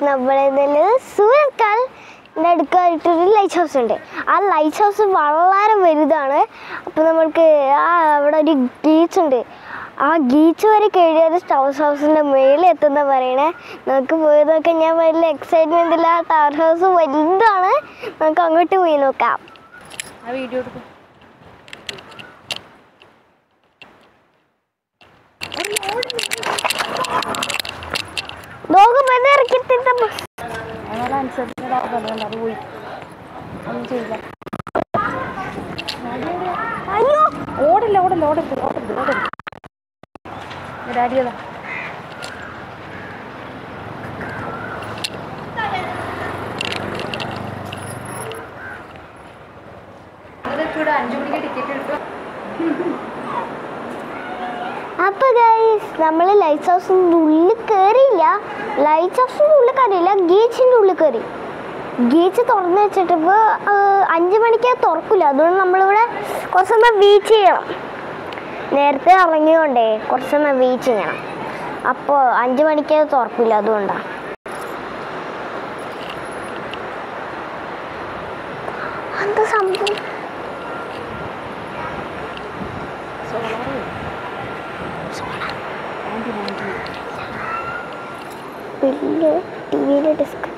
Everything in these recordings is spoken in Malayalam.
നമ്മളിതിൽ സൂരത്കാൽ അടുക്കായിട്ടൊരു ലൈറ്റ് ഹൗസ് ഉണ്ട്. ആ ലൈറ്റ് ഹൗസ് വളരെ വലുതാണ്. അപ്പോൾ നമ്മൾക്ക് അവിടെ ഒരു ബീച്ച് ഉണ്ട്. ആ ബീച്ച് വരെ കയറിയൊരു ടവർ ഹൗസിൻ്റെ മേളിൽ എത്തുന്ന പറയണേ. നമുക്ക് പോയി നോക്കാം. ഞാൻ വലിയ എക്സൈറ്റ്മെൻറ്റില്ല. ടവർ ഹൗസ് വലുതാണ്. നമുക്ക് അങ്ങോട്ട് പോയി നോക്കാം. ആ വീഡിയോ എടുക്കും. ഓടില്ല ഓടില്ല ഓടരുത് ഓടരുത് ഓടരുത്. ഡാഡിയതാ ഇവിടെ 5 മണിക്ക് ടിക്കറ്റ് എടുക്കുക. അപ്പോൾ ഗൈസ് നമ്മൾ ലൈറ്റ് ഹൗസിൻ്റെ ഉള്ളിൽ കയറിയില്ല. ലൈറ്റ് ഹൗസിൻ്റെ ഉള്ളിൽ കയറിയില്ല, ഗേറ്റിൻ്റെ ഉള്ളിൽ കയറി. ഗേറ്റ് തുറന്ന് വെച്ചിട്ട് ഇപ്പോൾ 5 മണിക്ക് തുറക്കില്ല. അതുകൊണ്ട് നമ്മളിവിടെ കുറച്ച് സമയം വെയിറ്റ് ചെയ്യണം. നേരത്തെ ഇറങ്ങിയോണ്ടേ കുറച്ച് സമയം വെയിറ്റ് ചെയ്യണം. അപ്പോൾ 5 മണിക്ക് തുറക്കില്ല. അതുകൊണ്ടാണ്. എന്താ സംഭവം? വലിയ ടിവിയിലെ ഡിസ്ക്.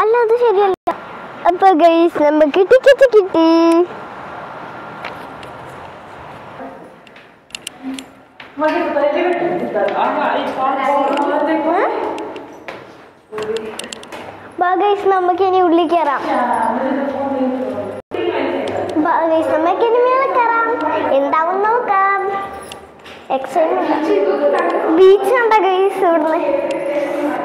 അല്ല, അത് ശരിയല്ല. അപ്പോൾ ഗൈസ് നമുക്ക് ടിക്കറ്റ് കിട്ടി. ഗൈസ് നമുക്കിനി ഉള്ളിൽ കയറാം. ഗൈസ് നമുക്കിനി മേലെ കയറാം. എന്താവും നോക്കാം. എക്സൈറ്റ്മെന്റ്. ബീച്ച് കണ്ട ഗൈസ് ഇവിടുന്ന്.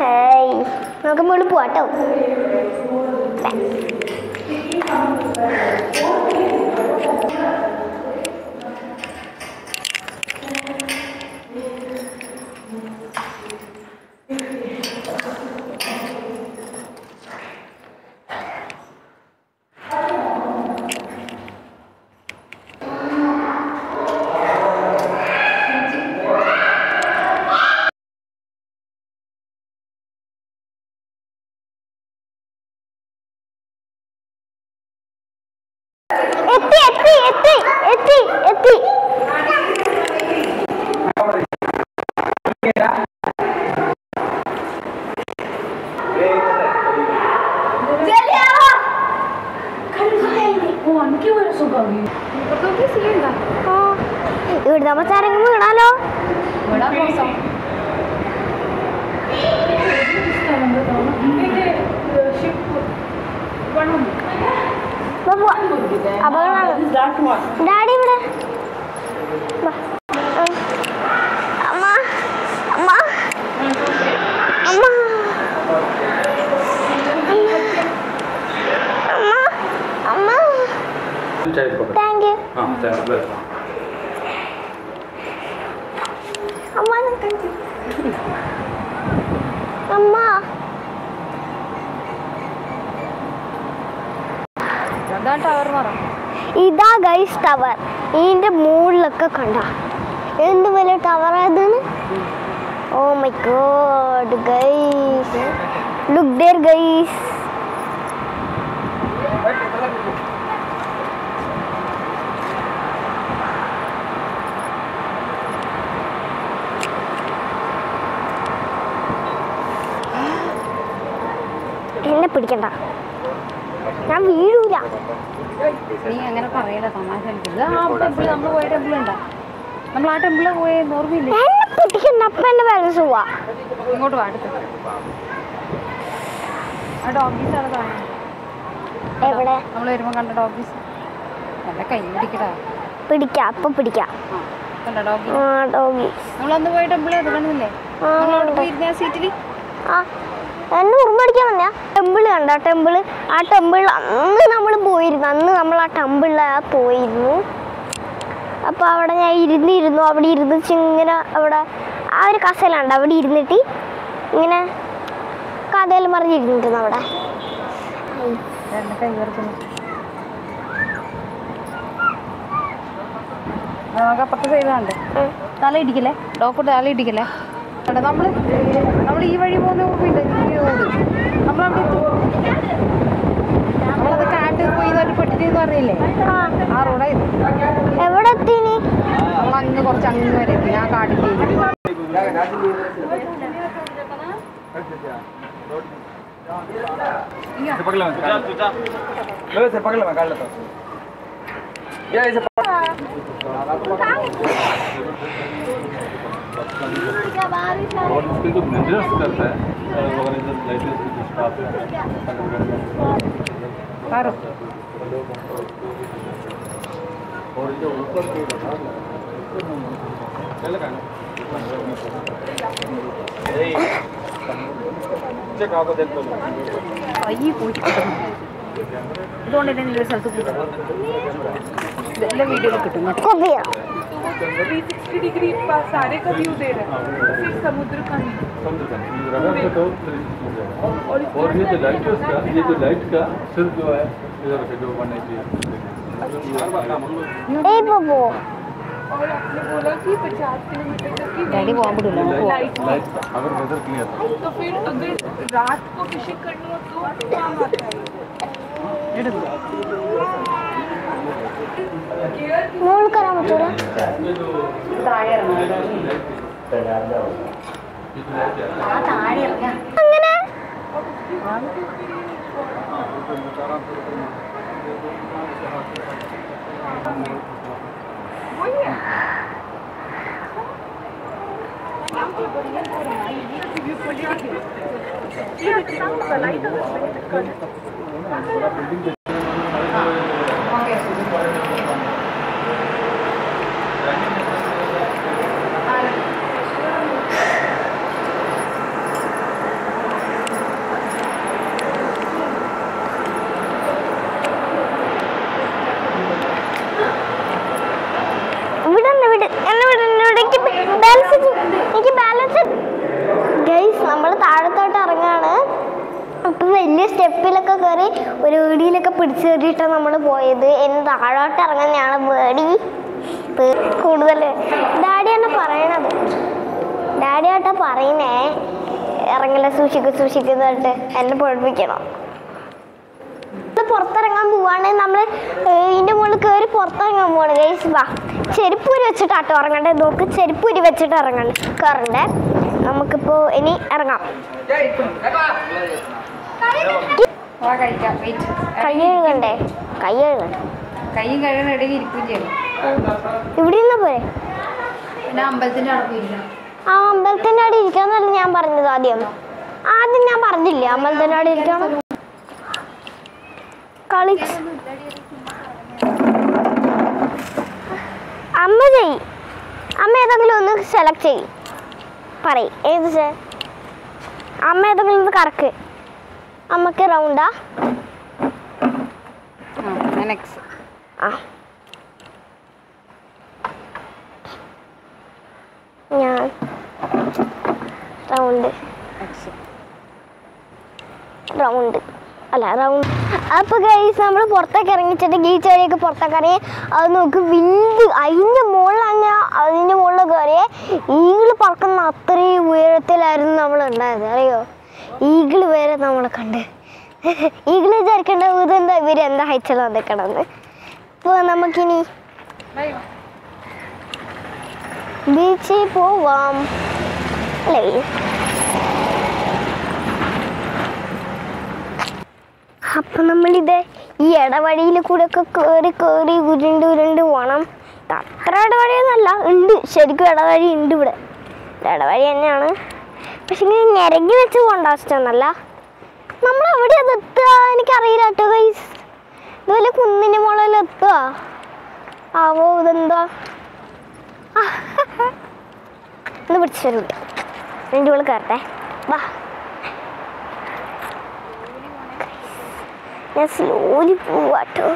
ഹേയ്, നമുക്ക് മുകളിൽ പോവാട്ടോ. എത്തി എത്തി എത്തി എത്തി എത്തി. ഇവിടെ നമ്മൾ ചരങ്ങ് വീണാലോ. ഡാഡി ഇവിടെ. അമ്മ അമ്മ അമ്മ അമ്മ അമ്മ. Thank you. അമ്മ അമ്മ. ഇതാ ഗൈസ് ടവർ. ഇതിൻ്റെ മുകളിലൊക്കെ കണ്ട എന്ത് വലിയ ടവറാണ്. Oh my God guys, look there guys. പിടിക്കണ്ട, ഞാൻ വീഴൂല. നീ അങ്ങനെ പറയല, തമാശ കളിക്കരുത്. ആ ടെമ്പിൾ നമ്മൾ പോയ ടെമ്പിൾ ഉണ്ടാ, നമ്മൾ ആ ടെമ്പിളിൽ പോയ ഓർമ്മയില്ലേ? എന്നെ പിടിക്കണ്ട, അപ്പം എൻ്റെ ബാലൻസ് പോവാ. ഇങ്ങോട്ട് വാ, അടുത്ത് ആ ഡോഗീസ് അവിടെ കാണാം. എവിടെ? നമ്മൾ വരുമ്പോൾ കണ്ട ഡോഗീസ്. നല്ല കൈ പിടിക്കടാ. പിടിക്കാം, അപ്പം പിടിക്കാം. കണ്ട ഡോഗി? ആ ഡോഗി. നമ്മളന്ന് പോയ ടെമ്പിൾ അത് കാണുന്നില്ലേ? നമ്മളവിടെ പോയിരുന്ന സീറ്റിൽ ആ എന്നെ ഉറുമ്പടിക്കാൻ വന്ന ടെമ്പിൾ കണ്ട, ടെമ്പിൾ. ആ ടെമ്പിൾ അന്ന് നമ്മൾ പോയിരുന്നു, അന്ന് നമ്മൾ ആ ടെമ്പിളിൽ പോയിരുന്നു. അപ്പോൾ അവിടെ ഞാൻ ഇരുന്നിരുന്നു, അവിടെ ഇരുന്ന് ഇങ്ങനെ അവിടെ ആ ഒരു കസേലുണ്ട്, അവിടെ ഇരുന്നിട്ട് ഇങ്ങനെ കഥയിൽ മറിഞ്ഞിരുന്നിരുന്നു അവിടെ. കൈ വരക്കുന്നു. നമുക്ക് അപ്പുറത്തെ സൈഡാണ്ട്. തല ഇടിക്കല്ലേ, ഡോക്ടർ തല ഇടിക്കല്ലേ. നമ്മൾ ഈ വഴി പോകുന്ന റോഡ് നമ്മളവിടെ നമ്മളത് കാട്ടിൽ പോയി പെട്ടിട്ടെന്ന് പറഞ്ഞില്ലേ, ആ റോഡായിരുന്നു. എവിടെ എത്തിന്? നമ്മൾ അങ്ങ് കുറച്ച് അങ്ങ് വരെ എത്തി, ആ കാട്ടിലേക്ക്. കൈ പോയിട്ട് ഇതുകൊണ്ട് തന്നെ നിങ്ങളുടെ സ്ഥലത്ത് കിട്ടും, ഇതെല്ലാം വീഡിയോയിൽ കിട്ടും. सारे का व्यू दे रहे हैं, सिर्फ समुद्र का ही। और ये जो लाइट है उसका, ये जो लाइट का सिर्फ जो है इधर से जो बनने की और आपने बोला कि 50 किलोमीटर तक की डैडी वहाँ भी डुला लाइट लाइट अगर वेदर क्लियर तो फिर अगर रात को फिशिंग करनी हो तो काम आता है। മോൾ കയറാൻ പറ്റൂല. അങ്ങനെ നമ്മൾ താഴത്തോട്ട് ഇറങ്ങാണ്. അപ്പം വലിയ സ്റ്റെപ്പിലൊക്കെ കയറി ഒരു വീടിയിലൊക്കെ പിടിച്ചു കയറിയിട്ടാണ് നമ്മൾ പോയത്. എന്നെ താഴോട്ട് ഇറങ്ങാനാണ് പേടി കൂടുതൽ. ഡാഡിയാണ് പറയണത്, ഡാഡിയായിട്ടാ പറയുന്നേ ഇറങ്ങില്ല, സൂക്ഷിക്കുന്നതായിട്ട് എന്നെ പഠിപ്പിക്കണം. പുറത്തിറങ്ങാൻ പോവാണെങ്കിൽ നമ്മൾ ഇതിൻ്റെ മുകളിൽ കയറി പുറത്തിറങ്ങാൻ പോവാണ്. ഗൈസ് വാ, ചെരുപ്പൂരി വെച്ചിട്ടാട്ടോ ഇറങ്ങണ്ടേ. നോക്ക്, ചെരുപ്പൂരി വെച്ചിട്ട് കയറണ്ടേ. നമുക്കിപ്പോൾ ഇനി ഇറങ്ങാം. കൈ കഴുകണ്ടേ? കൈ കഴുകണ്ടേ? കൈയും കഴുകണ ഇടയിൽ ഇരിക്കുകയും ചെയ്യണം. ഇവിടെ നിന്നാ പോരെ? പിന്നെ അമ്പലത്തിൻ്റെ അവിടെ പോയിരിക്കണം. ആ അമ്പലത്തിൻ്റെ അവിടെ ഇരിക്കാന്നല്ല ഞാൻ പറഞ്ഞത്. ആദ്യം ഞാൻ പറഞ്ഞില്ലേ അമ്പലത്തിൻ്റെ അവിടെ ഇരിക്കണം. അമ്മ ചെയ്, അമ്മ ഏതെങ്കിലും ഒന്ന് സെലക്ട് ചെയ്യും, പറയും ഏത് അമ്മ ഏതെങ്കിലും ഒന്ന് കറക്ക്. അമ്മക്ക് റൗണ്ടാ? ആ ഞാൻ റൗണ്ട് അല്ല റൗണ്ട്. അപ്പോൾ ഗൈസ് നമ്മൾ പുറത്തേക്ക് ഇറങ്ങിച്ചിട്ട് ഗീച്ച് വഴിയൊക്കെ പുറത്തേക്ക് ഇറങ്ങി. അത് നോക്ക്, വലുത് അതിൻ്റെ മുകളിലാണ്, അതിൻ്റെ മുകളിൽ കയറിയ ഈഗിൾ പറക്കുന്ന അത്രയും ഉയരത്തിലായിരുന്നു നമ്മൾ ഉണ്ടായത്. അറിയോ, ഈഗിൾ വരെ നമ്മളെ കണ്ട്. ഈഗിൾ വിചാരിക്കേണ്ട ഇതെന്താ ഇവരെന്താ ഹൈറ്റിലാണ് നിൽക്കണമെന്ന്. ഇപ്പോൾ നമുക്കിനി ബീച്ചിൽ പോവാം അല്ലേ? അപ്പം നമ്മളിത് ഈ ഇടവഴിയിൽ കൂടെ ഒക്കെ കയറി ഉരുണ്ട് പോകണം. അത്ര ഇടവഴിയൊന്നുമല്ല, ഉണ്ട്, ശരിക്കും ഇടവഴി ഉണ്ട് ഇവിടെ. ഇടവഴി തന്നെയാണ്, പക്ഷെ ഇങ്ങനെ ഞെരങ്ങി വെച്ച് പോകേണ്ട അവസ്ഥയൊന്നുമല്ല. നമ്മൾ എവിടെ അത് എത്തുക എനിക്കറിയില്ല കേട്ടോ ഗൈസ്. ഇതുപോലെ കുന്നിൻ്റെ മുകളിൽ എത്തുക ആവോ ഇതെന്താ ഒന്ന് പിടിച്ചു തരൂട്ട. എൻ്റെ ഉള്ളിൽ കയറട്ടെ, വാ. ഞാൻ സ്ലോലി പോവാട്ടോ.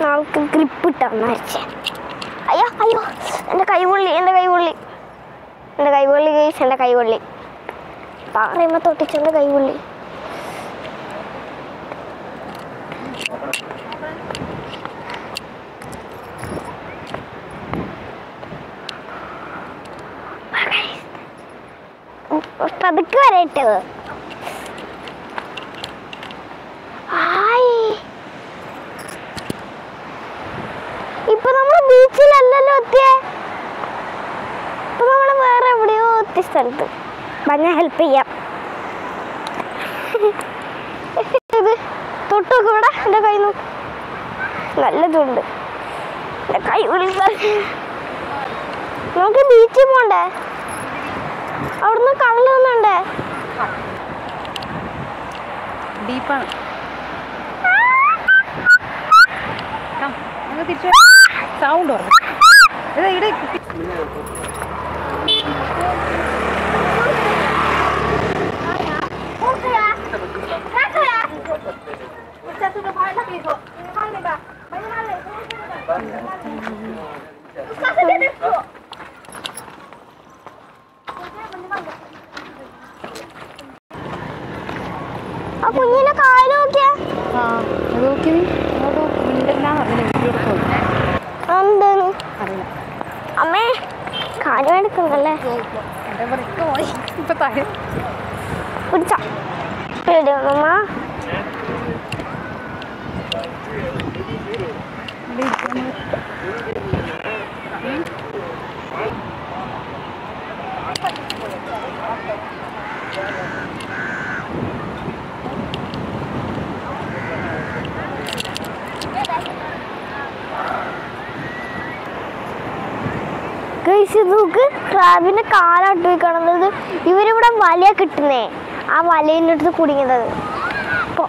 നാൾക്ക് ഗ്രിപ്പ് ഇട്ടാന്ന് വെച്ചേ. അയ്യോ എൻ്റെ കൈപൊള്ളി ഗൈസ്, എൻ്റെ കൈപൊള്ളി പറയുമ്പോൾ തൊട്ടിച്ചെൻ്റെ കൈപൊള്ളി. പതുക്കെ വരട്ടെ. ഇപ്പൊ നമ്മൾ ബീച്ചിലല്ലല്ലോ എത്തിയേ, ഇപ്പൊ നമ്മള് വേറെ എവിടെയോ എത്തിയ സ്ഥലത്ത്. ഞാൻ ഹെൽപ്പ് ചെയ്യാം. ഇത് തൊട്ടൊക്കെ ഇവിടെ എൻ്റെ കൈ നോക്ക്, നല്ലതുണ്ട്. എൻ്റെ കൈ വിളിക്കാൻ നമുക്ക് ബീച്ചിൽ പോണ്ടേ, അവിടുന്ന് കള്ളൊന്നുണ്ടേ. ഡീപ്പാണ്. സൗണ്ട് പറഞ്ഞു ഇവിടെ ആ കുഞ്ഞിനെ കാല് നോക്കിയാ അമ്മേ കാര്യം എടുക്കുന്നല്ലേ പിടിച്ച പേടിയൊന്നമ്മ. നോക്ക്, ക്രാബിന്റെ കാലാട്ട് പോയി കാണുന്നത്. ഇവരിവിടെ വലയ കിട്ടുന്നേ, ആ വലയിൻ്റെ അടുത്ത് കുടുങ്ങിയത്. പോ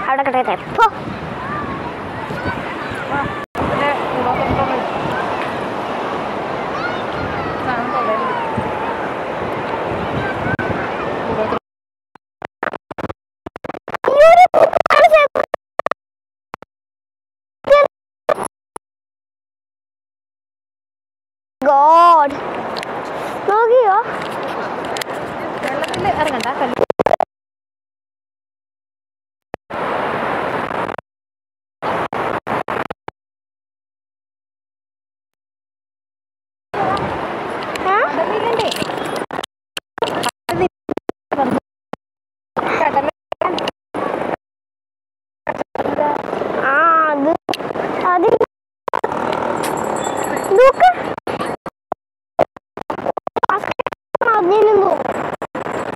അവിടെ കിട്ടട്ടെ, പോ. ഗോഡ് നോക്കിയോ, വെള്ളത്തിൽ ഇറങ്ങണ്ട.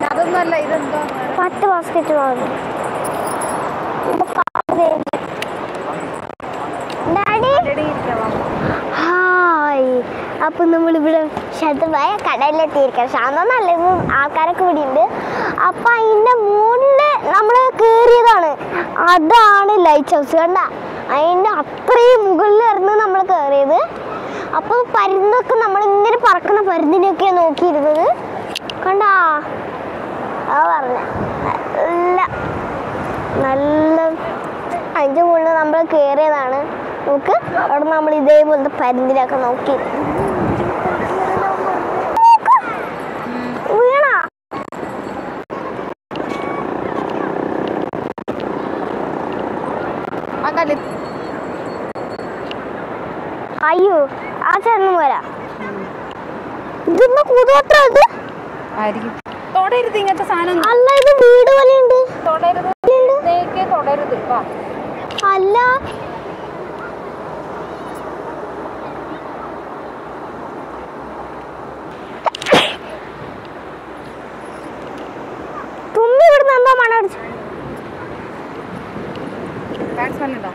അതൊന്നുമല്ല, ഇതെന്തോ 10 ബാസ്കറ്റ് വാങ്ങി. ഹായ്, അപ്പൊ നമ്മളിവിടെ ശാന്തമായ കടലിലെത്തിയിരിക്കാം. ശാന്തം നല്ലത്, ആൾക്കാരൊക്കെ ഇവിടെ ഉണ്ട്. അപ്പൊ അതിന്റെ മുകളില് നമ്മള് കേറിയതാണ്, അതാണ് ലൈറ്റ് ഹൗസ്. കണ്ട, അതിന്റെ അത്രയും മുകളിലായിരുന്നു നമ്മൾ കേറിയത്. അപ്പൊ പരുന്തൊക്കെ നമ്മളിങ്ങനെ പറക്കുന്ന പരുന്തിനെയൊക്കെ നോക്കിയിരുന്നത്. കണ്ടാ, ആ പറഞ്ഞ നല്ല അതിൻ്റെ മുകളിൽ നമ്മൾ കയറിയതാണ്. നമുക്ക് അവിടെ നമ്മൾ ഇതേപോലത്തെ പരുന്തിനൊക്കെ നോക്കി വീണ. അയ്യോ, ആ ചേട്ടനും വരാം. ഇതൊന്ന് കൂതോട്ടം ഇത് ആയിരിക്കും. തൊടരുത് ഇങ്ങനത്തെ സാധനം. അല്ല, ഇത് വീട് പോലെയുണ്ട്. തൊടരുത്, തൊടരുത്. അല്ല, അടച്ചു. ബാഡ് സ്മെല്ലുണ്ടോ?